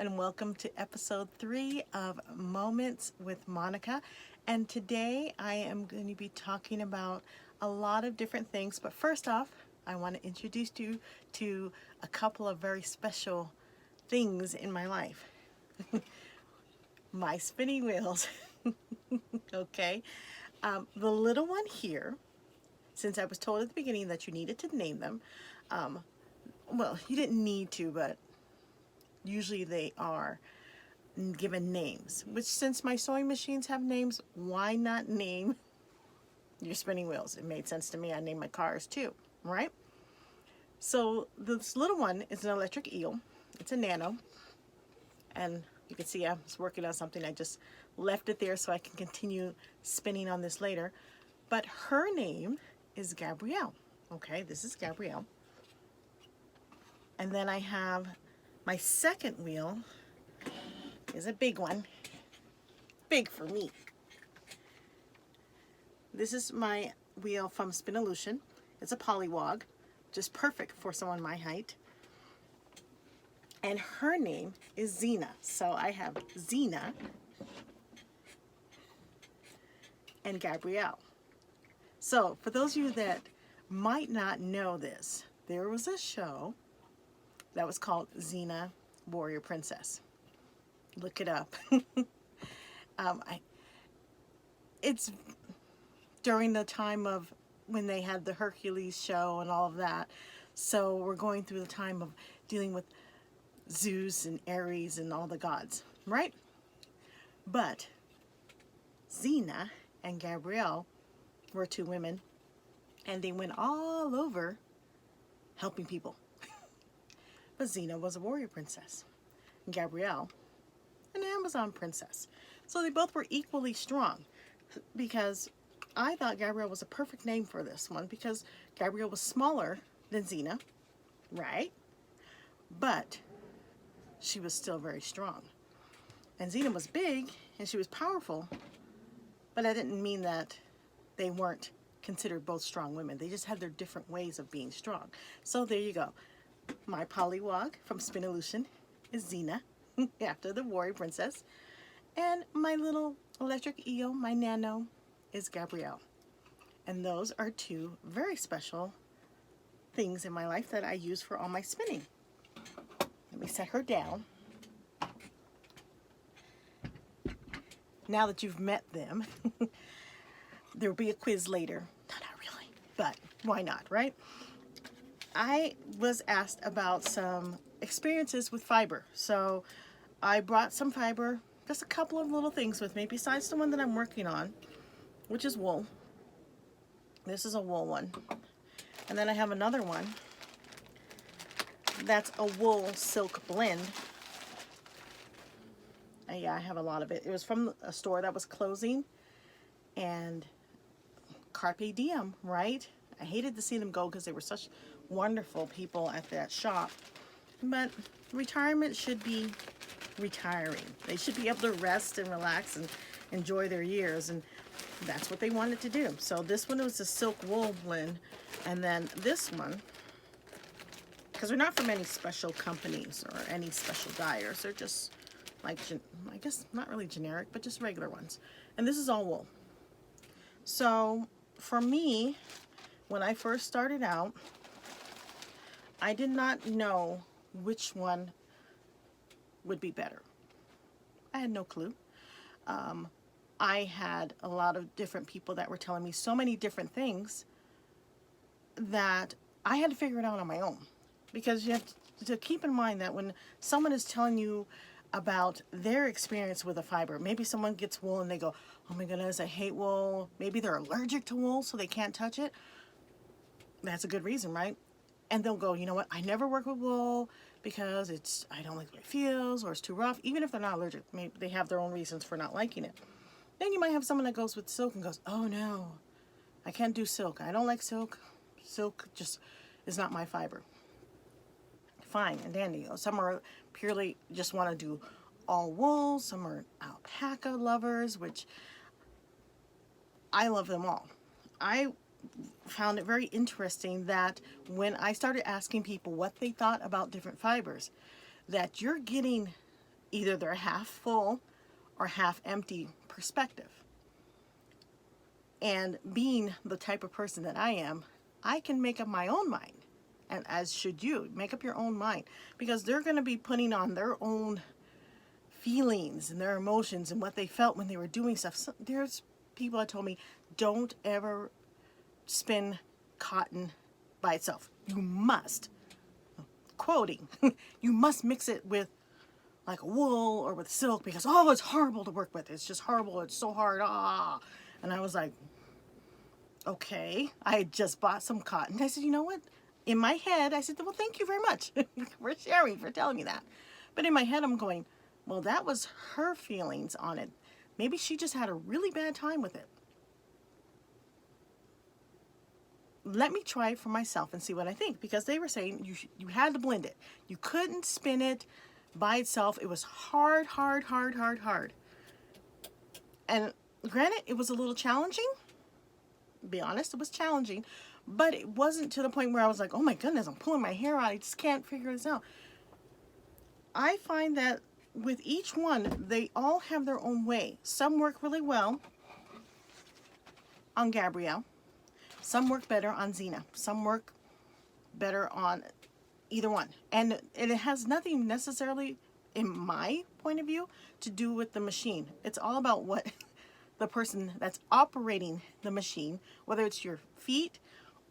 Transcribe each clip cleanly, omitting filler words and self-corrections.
and welcome to episode 3 of Moments with Monica. And today I am going to be talking about a lot of different things. But first off, I want to introduce you to a couple of very special things in my life. My spinning wheels. Okay. The little one here, since I was told at the beginning that you needed to name them, well, you didn't need to, but usually they are given names. Which, since my sewing machines have names, why not name your spinning wheels? It made sense to me. I named my cars too, right? So this little one is an electric eel. It's a nano, and you can see I was working on something. I just left it there so I can continue spinning on this later. But her name is Gabrielle. Okay, this is Gabrielle. And then I have my second wheel is a big one. Big for me. This is my wheel from Spinolution. It's a polywog, just perfect for someone my height. And her name is Zena. So I have Zena and Gabrielle. So for those of you that might not know this, there was a show that was called Xena Warrior Princess. Look it up. It's during the time of when they had the Hercules show and all of that. So we're going through the time of dealing with Zeus and Ares and all the gods, right? But Xena and Gabrielle were two women, and they went all over helping people. But Xena was a warrior princess, and Gabrielle an Amazon princess. So they both were equally strong, because I thought Gabrielle was a perfect name for this one, because Gabrielle was smaller than Xena, right? But she was still very strong. And Xena was big and she was powerful, but that didn't mean that they weren't considered both strong women. They just had their different ways of being strong. So there you go. My polywog from Spinolution is Xena, after the warrior princess. And my little electric eel, my nano, is Gabrielle. And those are two very special things in my life that I use for all my spinning. Let me set her down. Now that you've met them, there will be a quiz later. No, not really, but why not, right? I was asked about some experiences with fiber. So I brought some fiber, just a couple of little things with me, besides the one that I'm working on, which is wool. This is a wool one. And then I have another one that's a wool silk blend. Yeah, I have a lot of it. It was from a store that was closing, and carpe diem, right? I hated to see them go because they were such wonderful people at that shop. But retirement should be retiring. They should be able to rest and relax and enjoy their years, and that's what they wanted to do. So this one was a silk wool blend, and then this one, because they're not from any special companies or any special dyers, they're just like, I guess not really generic, but just regular ones. And this is all wool. So for me, when I first started out, I did not know which one would be better. I had no clue. I had a lot of different people that were telling me so many different things that I had to figure it out on my own. Because you have to keep in mind that when someone is telling you about their experience with a fiber, maybe someone gets wool and they go, oh my goodness, I hate wool. Maybe they're allergic to wool, so they can't touch it. That's a good reason, right? And they'll go, you know what, I never work with wool because I don't like the way it feels, or it's too rough. Even if they're not allergic, maybe they have their own reasons for not liking it. Then you might have someone that goes with silk and goes, oh no, I can't do silk. I don't like silk. Silk just is not my fiber. Fine and dandy. Some are purely just want to do all wool. Some are alpaca lovers, which I love them all. I found it very interesting that when I started asking people what they thought about different fibers, that you're getting either they're half full or half empty perspective. And being the type of person that I am, I can make up my own mind. And as should you, make up your own mind. Because they're going to be putting on their own feelings and their emotions and what they felt when they were doing stuff. So there's people that told me, don't ever spin cotton by itself. You must, quoting, you must mix it with like a wool or with silk because, oh, it's horrible to work with. It's just horrible. It's so hard. Ah. And I was like, okay. I had just bought some cotton. I said, you know what? In my head, I said, well, thank you very much for sharing, for telling me that. But in my head, I'm going, well, that was her feelings on it. Maybe she just had a really bad time with it. Let me try it for myself and see what I think. Because they were saying you had to blend it. You couldn't spin it by itself. It was hard. And granted, it was a little challenging. Be honest, it was challenging. But it wasn't to the point where I was like, oh my goodness, I'm pulling my hair out. I just can't figure this out. I find that with each one, they all have their own way. Some work really well on Gabrielle. Some work better on Xena. Some work better on either one. And it has nothing necessarily, in my point of view, to do with the machine. It's all about what the person that's operating the machine, whether it's your feet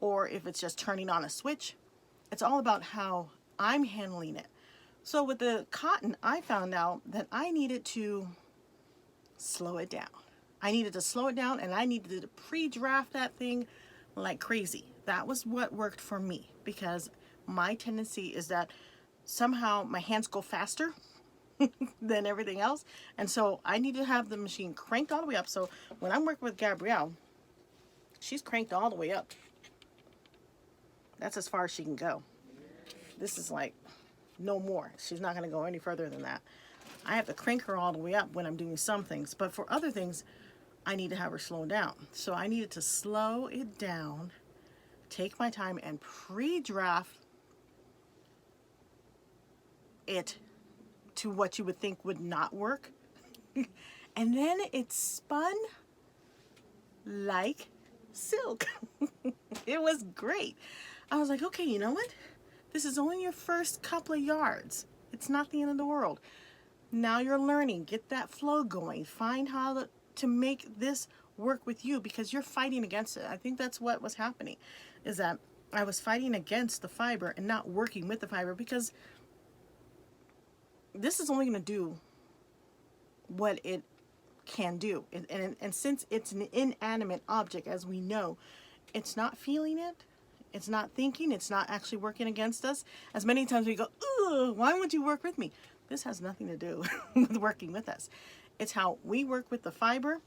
or if it's just turning on a switch, it's all about how I'm handling it. So with the cotton, I found out that I needed to slow it down. I needed to slow it down, and I needed to pre-draft that thing like crazy. That was what worked for me, because my tendency is that somehow my hands go faster than everything else. And so I need to have the machine cranked all the way up. So when I'm working with Gabrielle, she's cranked all the way up. That's as far as she can go. This is like no more. She's not going to go any further than that. I have to crank her all the way up when I'm doing some things. But for other things, I need to have her slow down. So I needed to slow it down, take my time, and pre-draft it to what you would think would not work. And then it spun like silk. It was great. I was like, okay, you know what? This is only your first couple of yards. It's not the end of the world. Now you're learning. Get that flow going. Find how to make this work with you, because you're fighting against it. I think that's what was happening, is that I was fighting against the fiber and not working with the fiber, because this is only going to do what it can do. And since it's an inanimate object, as we know, it's not feeling it. It's not thinking. It's not actually working against us. As many times we go, "Ugh, why would you work with me?" This has nothing to do with working with us. It's how we work with the fiber,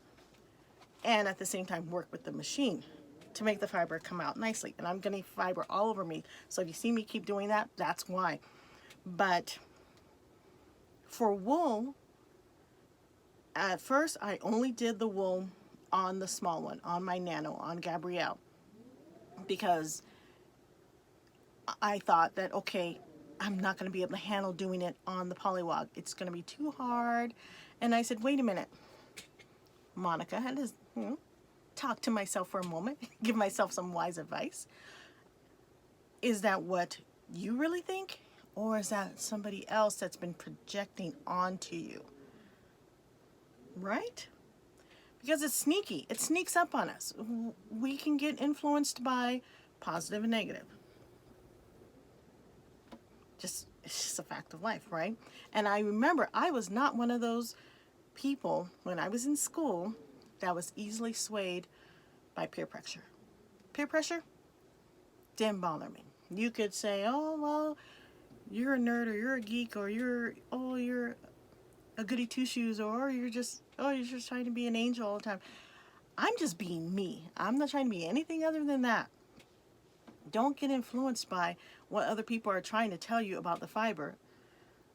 and at the same time work with the machine to make the fiber come out nicely. And I'm getting fiber all over me. So if you see me keep doing that, that's why. But for wool, at first I only did the wool on the small one, on my Nano, on Gabrielle, because I thought that, okay, I'm not going to be able to handle doing it on the Polywog. It's going to be too hard. And I said, wait a minute. Monica, I had to talk to myself for a moment, give myself some wise advice. Is that what you really think? Or is that somebody else that's been projecting onto you? Right? Because it's sneaky. It sneaks up on us. We can get influenced by positive and negative. It's just a fact of life, right? And I remember I was not one of those people when I was in school that was easily swayed by peer pressure. Peer pressure didn't bother me. You could say, oh, well, you're a nerd, or you're a geek, or you're a goody two-shoes, or you're just trying to be an angel all the time. I'm just being me. I'm not trying to be anything other than that. Don't get influenced by what other people are trying to tell you about the fiber,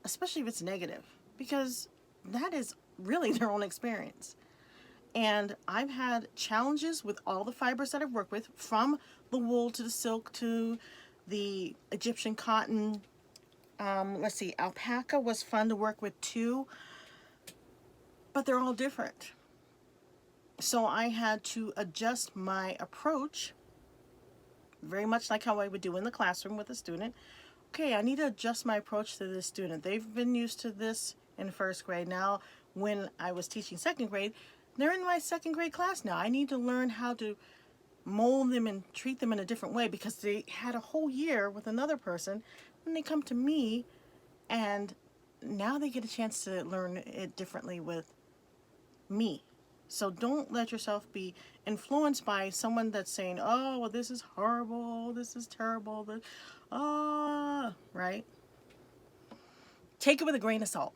especially if it's negative, because that is really their own experience. And I've had challenges with all the fibers that I've worked with, from the wool to the silk to the Egyptian cotton, Let's see, alpaca was fun to work with too, but they're all different. So I had to adjust my approach, very much like how I would do in the classroom with a student. Okay, I need to adjust my approach to this student. They've been used to this in first grade. Now, when I was teaching second grade, they're in my second grade class now. I need to learn how to mold them and treat them in a different way because they had a whole year with another person. Then they come to me, and now they get a chance to learn it differently with me. So don't let yourself be influenced by someone that's saying, oh, well, this is horrible, this is terrible, right? Take it with a grain of salt.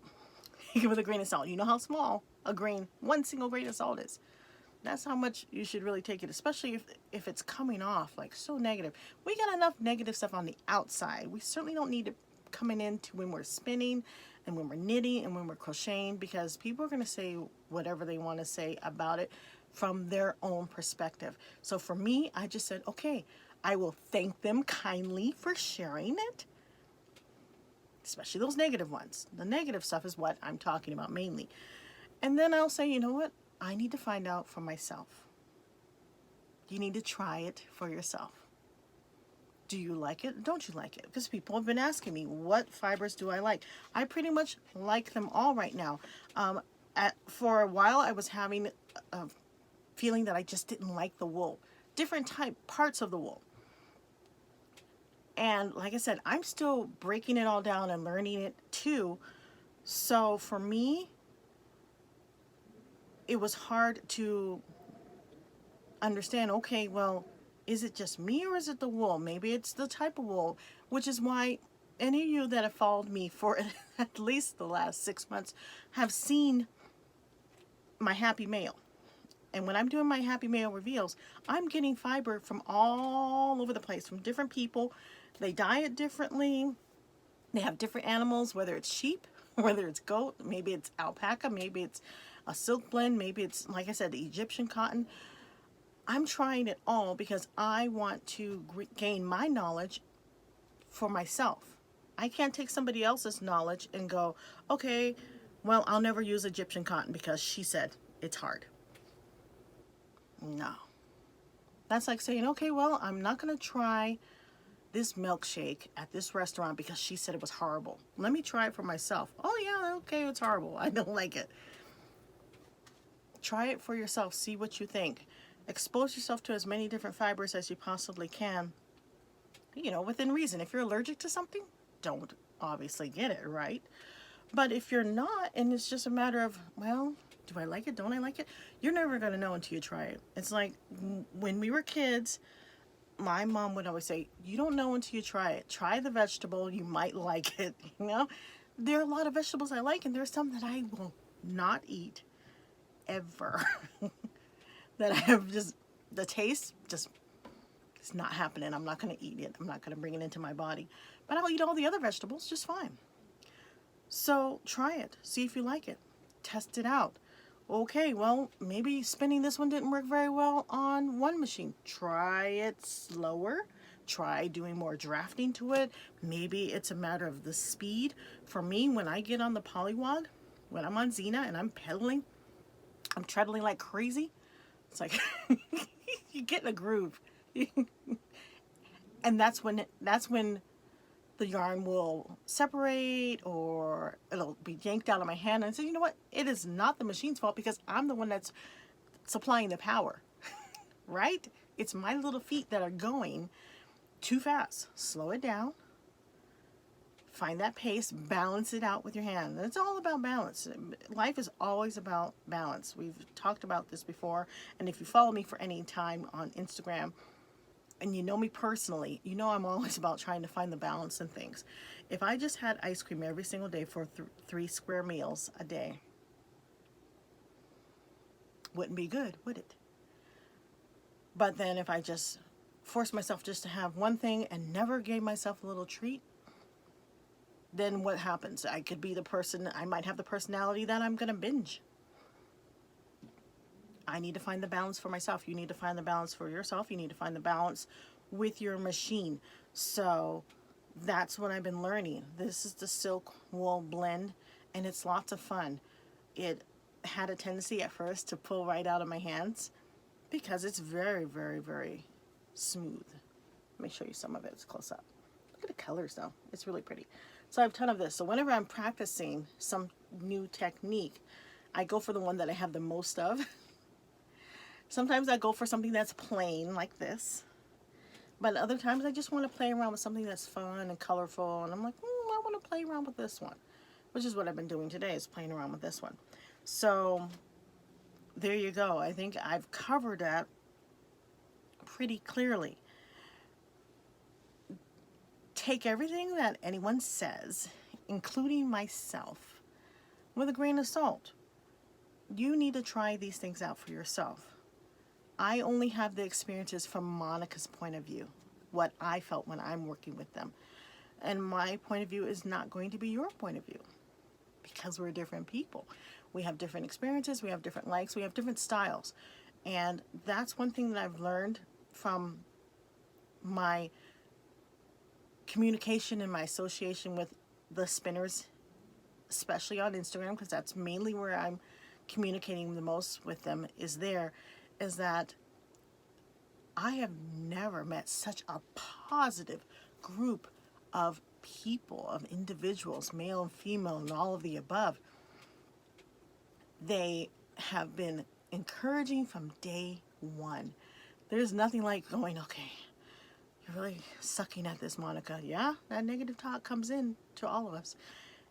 Take it with a grain of salt. You know how small a grain, one single grain of salt is. That's how much you should really take it, especially if it's coming off like so negative. We got enough negative stuff on the outside. We certainly don't need it coming into when we're spinning and when we're knitting and when we're crocheting, because people are going to say whatever they want to say about it from their own perspective. So for me, I just said, okay, I will thank them kindly for sharing it, especially those negative ones. The negative stuff is what I'm talking about mainly. And then I'll say, you know what? I need to find out for myself. You need to try it for yourself. Do you like it? Don't you like it? Because people have been asking me, what fibers do I like? I pretty much like them all right now. For a while, I was having a feeling that I just didn't like the wool. Different parts of the wool. And like I said, I'm still breaking it all down and learning it too. So for me, it was hard to understand, okay, well, is it just me or is it the wool? Maybe it's the type of wool, which is why any of you that have followed me for at least the last 6 months have seen my Happy Mail. And when I'm doing my Happy Mail reveals, I'm getting fiber from all over the place, from different people. They dye it differently. They have different animals, whether it's sheep, whether it's goat, maybe it's alpaca, maybe it's a silk blend, maybe it's, like I said, the Egyptian cotton. I'm trying it all because I want to gain my knowledge for myself. I can't take somebody else's knowledge and go, okay, well, I'll never use Egyptian cotton because she said it's hard. No. That's like saying, okay, well, I'm not going to try this milkshake at this restaurant because she said it was horrible. Let me try it for myself. Oh, yeah, okay, it's horrible. I don't like it. Try it for yourself. See what you think. Expose yourself to as many different fibers as you possibly can, you know, within reason. If you're allergic to something, don't obviously get it, right? But if you're not, and it's just a matter of, well, do I like it? Don't I like it? You're never going to know until you try it. It's like when we were kids, my mom would always say, you don't know until you try it. Try the vegetable, you might like it, you know? There are a lot of vegetables I like, and there's some that I will not eat ever. That I have just, the taste just, it's not happening. I'm not going to eat it. I'm not going to bring it into my body. But I'll eat all the other vegetables just fine. So try it. See if you like it. Test it out. Okay, well, maybe spinning this one didn't work very well on one machine. Try it slower. Try doing more drafting to it. Maybe it's a matter of the speed. For me, when I get on the polywog, when I'm on Xena and I'm pedaling, I'm treadling like crazy. It's like you get in a groove. And that's when the yarn will separate or it'll be yanked out of my hand. And I say, you know what? It is not the machine's fault because I'm the one that's supplying the power, right? It's my little feet that are going too fast. Slow it down. Find that pace, balance it out with your hand. It's all about balance. Life is always about balance. We've talked about this before, and if you follow me for any time on Instagram, and you know me personally, you know I'm always about trying to find the balance in things. If I just had ice cream every single day for 3 square meals a day, wouldn't be good, would it? But then if I just forced myself just to have one thing and never gave myself a little treat, then what happens? I could be the person, I might have the personality that I'm going to binge. I need to find the balance for myself. You need to find the balance for yourself. You need to find the balance with your machine. So That's what I've been learning. This is the silk wool blend, and it's lots of fun. It had a tendency at first to pull right out of my hands because it's very, very, very smooth. Let me show you some of it. It's close up. Look at the colors though. It's really pretty. So I have a ton of this. So whenever I'm practicing some new technique, I go for the one that I have the most of. Sometimes I go for something that's plain like this. But other times I just want to play around with something that's fun and colorful. And I'm like, I want to play around with this one. Which is what I've been doing today, is playing around with this one. So there you go. I think I've covered that pretty clearly. Take everything that anyone says, including myself, with a grain of salt. You need to try these things out for yourself. I only have the experiences from Monica's point of view, what I felt when I'm working with them. And my point of view is not going to be your point of view, because we're different people. We have different experiences, we have different likes, we have different styles. And that's one thing that I've learned from my communication and my association with the spinners, especially on Instagram, because that's mainly where I'm communicating the most with them, is that I have never met such a positive group of people, of individuals, male and female, and all of the above. They have been encouraging from day one. There's nothing like going, okay, you're really sucking at this, Monica. Yeah, that negative talk comes in to all of us.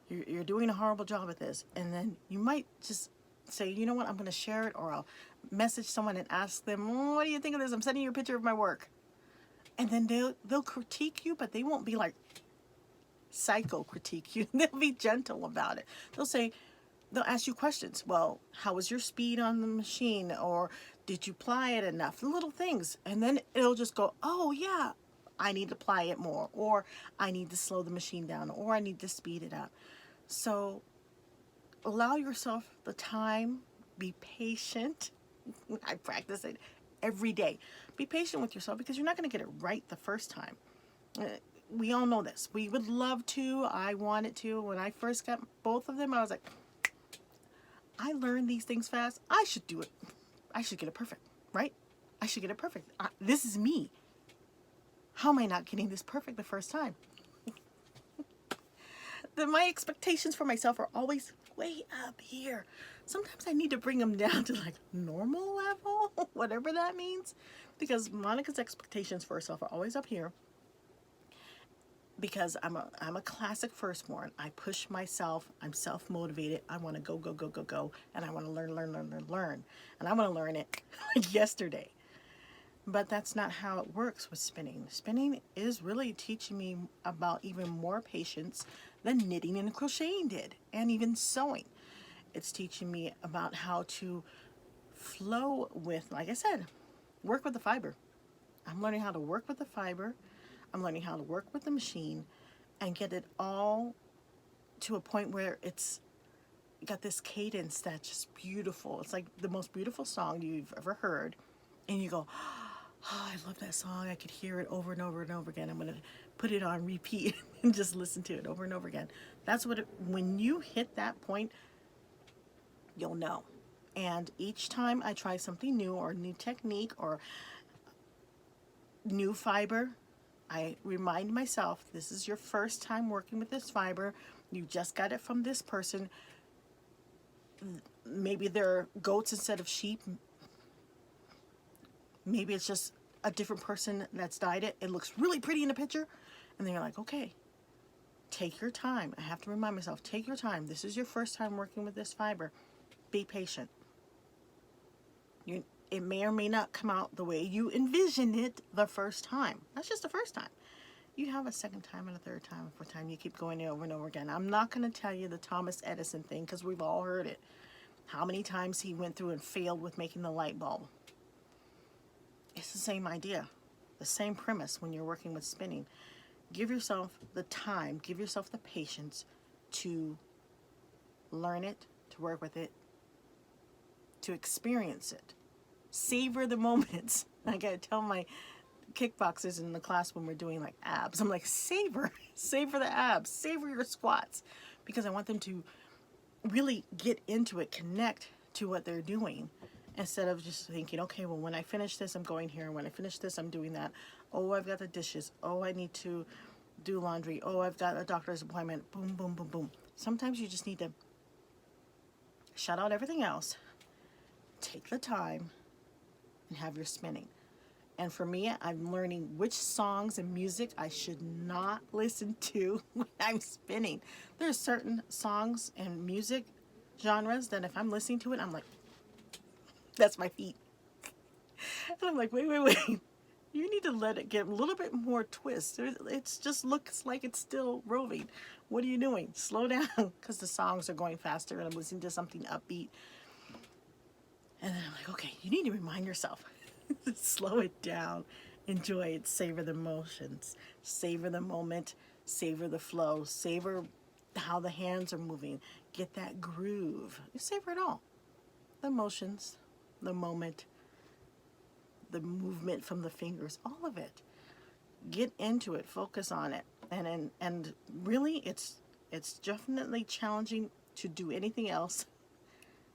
You're doing a horrible job at this. And then you might just say, you know what, I'm going to share it, or I'll message someone and ask them, what do you think of this? I'm sending you a picture of my work. And then they'll critique you, but they won't be like psycho critique you. They'll be gentle about it. They'll ask you questions. Well, how was your speed on the machine? Or did you ply it enough? Little things. And then it'll just go, oh yeah, I need to ply it more, or I need to slow the machine down, or I need to speed it up. So allow yourself the time, be patient. I practice it every day. Be patient with yourself, because you're not going to get it right the first time. We all know this. We would love to. I wanted to. When I first got both of them, I was like, I learned these things fast. I should do it. I should get it perfect, right? I should get it perfect. This is me. How am I not getting this perfect the first time? My expectations for myself are always way up here. Sometimes I need to bring them down to like normal level, whatever that means. Because Monica's expectations for herself are always up here. Because I'm a classic firstborn. I push myself. I'm self-motivated. I want to go, go, go, go, go. And I want to learn. And I want to learn it like yesterday. But that's not how it works with spinning. Spinning is really teaching me about even more patience than knitting and crocheting did, and even sewing. It's teaching me about how to flow with, like I said, work with the fiber. I'm learning how to work with the fiber. I'm learning how to work with the machine and get it all to a point where it's got this cadence that's just beautiful. It's like the most beautiful song you've ever heard. And you go, oh, I love that song. I could hear it over and over and over again. I'm going to put it on repeat and just listen to it over and over again. That's what when you hit that point, you'll know. And each time I try something new, or new technique, or new fiber, I remind myself, this is your first time working with this fiber. You just got it from this person. Maybe they're goats instead of sheep. Maybe it's just a different person that's dyed it. It looks really pretty in the picture. And then you're like, okay, take your time. I have to remind myself, take your time. This is your first time working with this fiber. Be patient. It may or may not come out the way you envisioned it the first time. That's just the first time. You have a second time and a third time, a fourth time. You keep going over and over again. I'm not going to tell you the Thomas Edison thing, because we've all heard it. How many times he went through and failed with making the light bulb. It's the same idea, the same premise when you're working with spinning. Give yourself the time, give yourself the patience to learn it, to work with it, to experience it. Savor the moments. I gotta tell my kickboxers in the class when we're doing like abs. I'm like, savor the abs, savor your squats, because I want them to really get into it, connect to what they're doing, instead of just thinking, okay, well, when I finish this, I'm going here. When I finish this, I'm doing that. Oh, I've got the dishes. Oh, I need to do laundry. Oh, I've got a doctor's appointment. Boom, boom, boom, boom. Sometimes you just need to shut out everything else, take the time, and have your spinning. And for me, I'm learning which songs and music I should not listen to when I'm spinning. There's certain songs and music genres that if I'm listening to it, I'm like, that's my feet. And I'm like, wait. You need to let it get a little bit more twist. It just looks like it's still roving. What are you doing? Slow down, because the songs are going faster and I'm listening to something upbeat. And then I'm like, okay, you need to remind yourself. Slow it down. Enjoy it. Savor the motions. Savor the moment. Savor the flow. Savor how the hands are moving. Get that groove. You savor it all. The motions, the moment, the movement from the fingers, all of it. Get into it. Focus on it. And really, it's definitely challenging to do anything else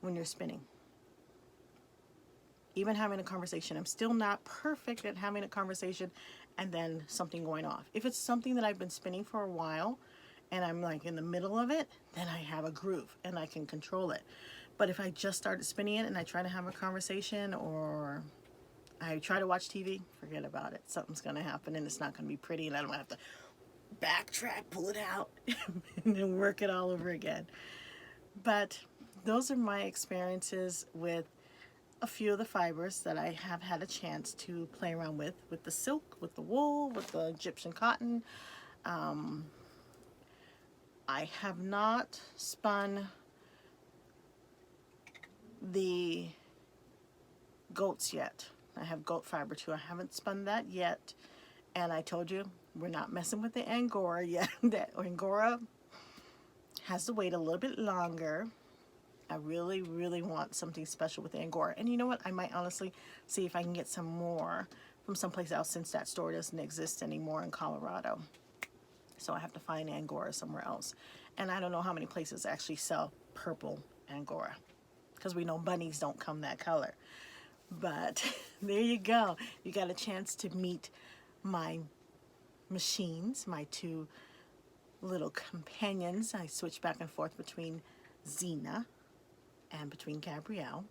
when you're spinning. Even having a conversation, I'm still not perfect at having a conversation and then something going off. If it's something that I've been spinning for a while and I'm like in the middle of it, then I have a groove and I can control it. But if I just started spinning it and I try to have a conversation, or I try to watch TV, forget about it. Something's going to happen and it's not going to be pretty, and I'm going to have to backtrack, pull it out, and then work it all over again. But those are my experiences with a few of the fibers that I have had a chance to play around with the silk, with the wool, with the Egyptian cotton. I have not spun the goats yet. I have goat fiber too. I haven't spun that yet. And I told you, we're not messing with the Angora yet. That Angora has to wait a little bit longer. I really, really want something special with Angora. And you know what? I might honestly see if I can get some more from someplace else, since that store doesn't exist anymore in Colorado. So I have to find Angora somewhere else. And I don't know how many places actually sell purple Angora, because we know bunnies don't come that color. But there you go. You got a chance to meet my machines, my two little companions. I switch back and forth between Xena and between Gabrielle.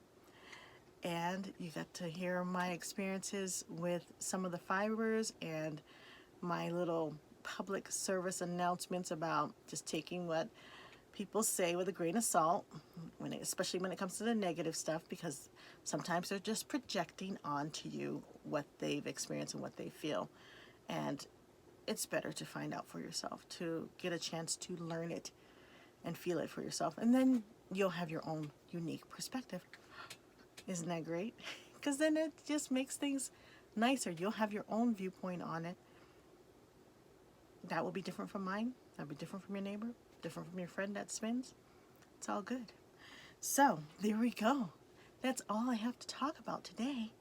And you got to hear my experiences with some of the fibers and my little public service announcements about just taking what people say with a grain of salt, especially when it comes to the negative stuff, because sometimes they're just projecting onto you what they've experienced and what they feel. And it's better to find out for yourself, to get a chance to learn it and feel it for yourself. And then you'll have your own unique perspective. Isn't that great? Because then it just makes things nicer. You'll have your own viewpoint on it. That will be different from mine. That'll be different from your neighbor, different from your friend that spins. It's all good. So there we go. That's all I have to talk about today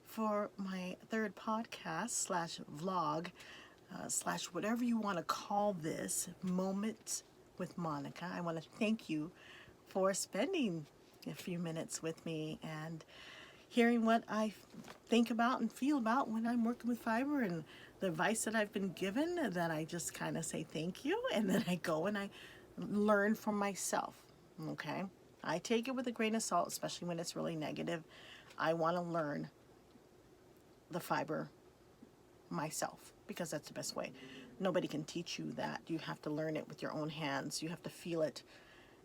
for my third podcast slash vlog slash whatever you want to call this, Moments with Monica. I want to thank you for spending a few minutes with me and hearing what I think about and feel about when I'm working with fiber, and the advice that I've been given, that I just kind of say thank you, and then I go and I learn from myself. Okay? I take it with a grain of salt, especially when it's really negative. I want to learn the fiber myself, because that's the best way. Nobody can teach you that. You have to learn it with your own hands. You have to feel it.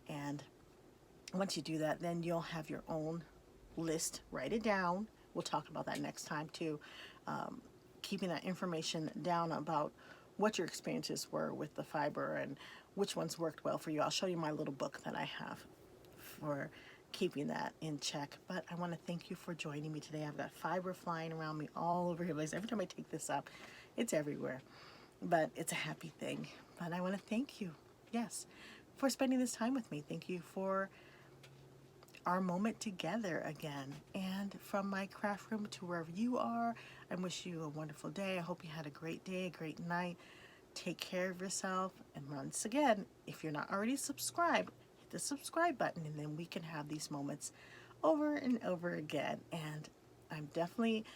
And once you do that, then you'll have your own list. Write it down. We'll talk about that next time too. Keeping that information down about what your experiences were with the fiber and which ones worked well for you. I'll show you my little book that I have for keeping that in check. But I want to thank you for joining me today. I've got fiber flying around me all over the place. Every time I take this up, it's everywhere. But it's a happy thing. But I want to thank you, yes, for spending this time with me. Thank you for our moment together again. And from my craft room to wherever you are, I wish you a wonderful day. I hope you had a great day, a great night. Take care of yourself. And once again, if you're not already subscribed, hit the subscribe button, and then we can have these moments over and over again. And I'm definitely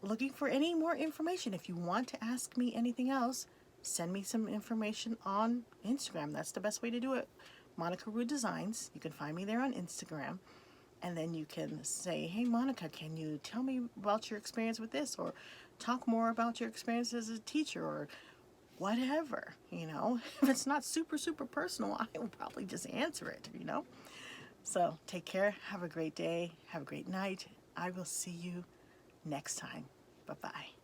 looking for any more information. If you want to ask me anything else, send me some information on Instagram. That's the best way to do it. Monica Rue Designs. You can find me there on Instagram. And then you can say, hey, Monica, can you tell me about your experience with this? Or talk more about your experience as a teacher, or whatever, you know. If it's not super, super personal, I will probably just answer it, you know. So take care. Have a great day. Have a great night. I will see you next time. Bye-bye.